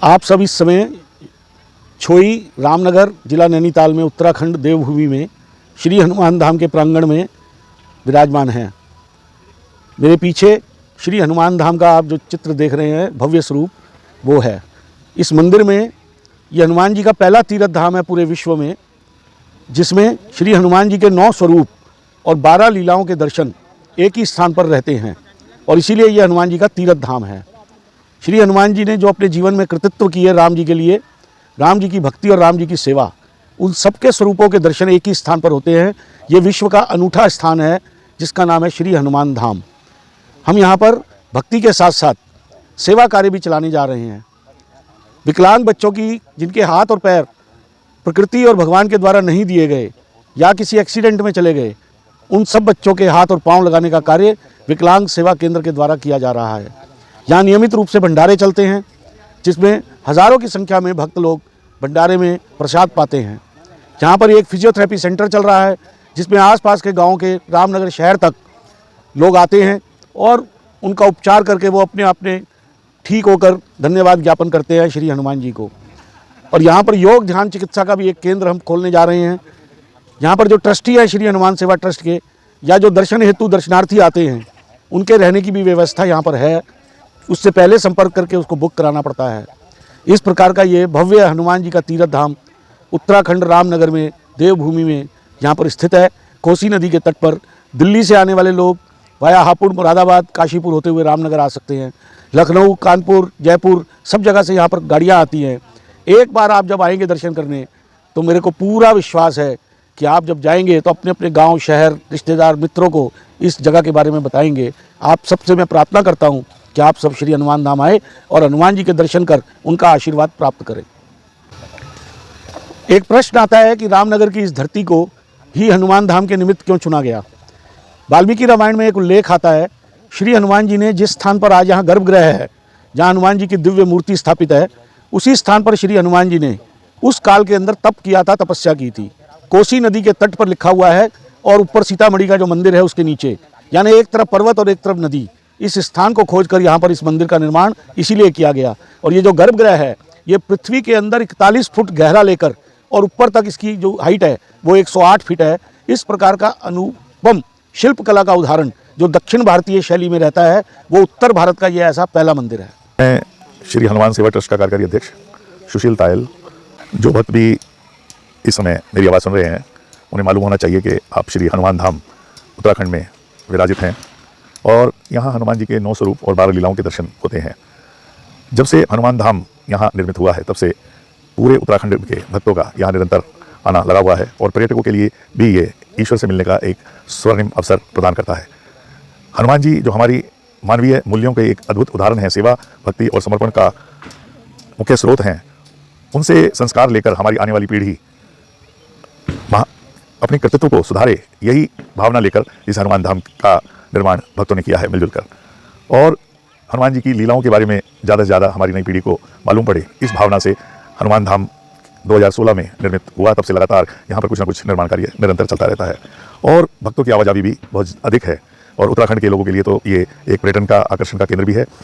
आप सब इस समय छोई रामनगर जिला नैनीताल में उत्तराखंड देवभूमि में श्री हनुमान धाम के प्रांगण में विराजमान हैं। मेरे पीछे श्री हनुमान धाम का आप जो चित्र देख रहे हैं, भव्य स्वरूप, वो है। इस मंदिर में ये हनुमान जी का पहला तीर्थ धाम है पूरे विश्व में, जिसमें श्री हनुमान जी के 9 स्वरूप और 12 लीलाओं के दर्शन एक ही स्थान पर रहते हैं और इसीलिए ये हनुमान जी का तीर्थ धाम है। श्री हनुमान जी ने जो अपने जीवन में कृतित्व किए राम जी के लिए, राम जी की भक्ति और राम जी की सेवा, उन सबके स्वरूपों के दर्शन एक ही स्थान पर होते हैं। ये विश्व का अनूठा स्थान है जिसका नाम है श्री हनुमान धाम। हम यहाँ पर भक्ति के साथ साथ सेवा कार्य भी चलाने जा रहे हैं। विकलांग बच्चों की, जिनके हाथ और पैर प्रकृति और भगवान के द्वारा नहीं दिए गए या किसी एक्सीडेंट में चले गए, उन सब बच्चों के हाथ और पांव लगाने का कार्य विकलांग सेवा केंद्र के द्वारा किया जा रहा है। यहाँ नियमित रूप से भंडारे चलते हैं, जिसमें हज़ारों की संख्या में भक्त लोग भंडारे में प्रसाद पाते हैं। यहाँ पर एक फिजियोथेरेपी सेंटर चल रहा है, जिसमें आसपास के गाँव के रामनगर शहर तक लोग आते हैं और उनका उपचार करके वो अपने ठीक होकर धन्यवाद ज्ञापन करते हैं श्री हनुमान जी को। और यहाँ पर योग ध्यान चिकित्सा का भी एक केंद्र हम खोलने जा रहे हैं। यहाँ पर जो ट्रस्टी है श्री हनुमान सेवा ट्रस्ट के, या जो दर्शन हेतु दर्शनार्थी आते हैं, उनके रहने की भी व्यवस्था यहाँ पर है। उससे पहले संपर्क करके उसको बुक कराना पड़ता है। इस प्रकार का ये भव्य हनुमान जी का तीर्थ धाम उत्तराखंड रामनगर में देवभूमि में यहाँ पर स्थित है। कोसी नदी के तट पर दिल्ली से आने वाले लोग वाया हापुड़, मुरादाबाद, काशीपुर होते हुए रामनगर आ सकते हैं। लखनऊ, कानपुर, जयपुर, सब जगह से यहाँ पर गाड़ियाँ आती हैं। एक बार आप जब आएंगे दर्शन करने, तो मेरे को पूरा विश्वास है कि आप जब जाएंगे तो अपने अपने गांव, शहर, रिश्तेदार, मित्रों को इस जगह के बारे में बताएंगे। आप सबसे मैं प्रार्थना करता हूं कि आप सब श्री हनुमान धाम आए और हनुमान जी के दर्शन कर उनका आशीर्वाद प्राप्त करें। एक प्रश्न आता है कि रामनगर की इस धरती को ही हनुमान धाम के निमित्त क्यों चुना गया। वाल्मीकि रामायण में एक उल्लेख आता है, श्री हनुमान जी ने जिस स्थान पर आज यहाँ गर्भगृह है, जहाँ हनुमान जी की दिव्य मूर्ति स्थापित है, उसी स्थान पर श्री हनुमान जी ने उस काल के अंदर तप किया था, तपस्या की थी। कोसी नदी के तट पर लिखा हुआ है और ऊपर सीतामढ़ी का जो मंदिर है उसके नीचे, यानी एक तरफ पर्वत और एक तरफ नदी, इस स्थान को खोजकर यहाँ पर इस मंदिर का निर्माण इसीलिए किया गया। और ये जो गर्भगृह है, ये पृथ्वी के अंदर 41 फुट गहरा लेकर और ऊपर तक इसकी जो हाइट है वो 108 फीट है। इस प्रकार का अनुपम शिल्प कला का उदाहरण जो दक्षिण भारतीय शैली में रहता है, वो उत्तर भारत का ये ऐसा पहला मंदिर है। मैं श्री हनुमान सेवा ट्रस्ट का कार्यकारी अध्यक्ष सुशील तायल। जो भक्त भी इस समय मेरी आवाज़ सुन रहे हैं, उन्हें मालूम होना चाहिए कि आप श्री हनुमान धाम उत्तराखंड में विराजित हैं और यहाँ हनुमान जी के 9 स्वरूप और 12 लीलाओं के दर्शन होते हैं। जब से हनुमान धाम यहाँ निर्मित हुआ है, तब से पूरे उत्तराखंड के भक्तों का यहाँ निरंतर आना लगा हुआ है और पर्यटकों के लिए भी ये ईश्वर से मिलने का एक स्वर्णिम अवसर प्रदान करता है। हनुमान जी जो हमारी मानवीय मूल्यों के एक अद्भुत उदाहरण है, सेवा, भक्ति और समर्पण का मुख्य स्रोत हैं, उनसे संस्कार लेकर हमारी आने वाली पीढ़ी अपने कर्तृत्व को सुधारे, यही भावना लेकर इस हनुमान धाम का निर्माण भक्तों ने किया है मिलजुल कर। और हनुमान जी की लीलाओं के बारे में ज़्यादा से ज़्यादा हमारी नई पीढ़ी को मालूम पड़े, इस भावना से हनुमान धाम 2016 में निर्मित हुआ। तब से लगातार यहाँ पर कुछ ना कुछ निर्माण कार्य निरंतर चलता रहता है और भक्तों की आवाजाही भी बहुत अधिक है और उत्तराखंड के लोगों के लिए तो ये एक पर्यटन का आकर्षण का केंद्र भी है।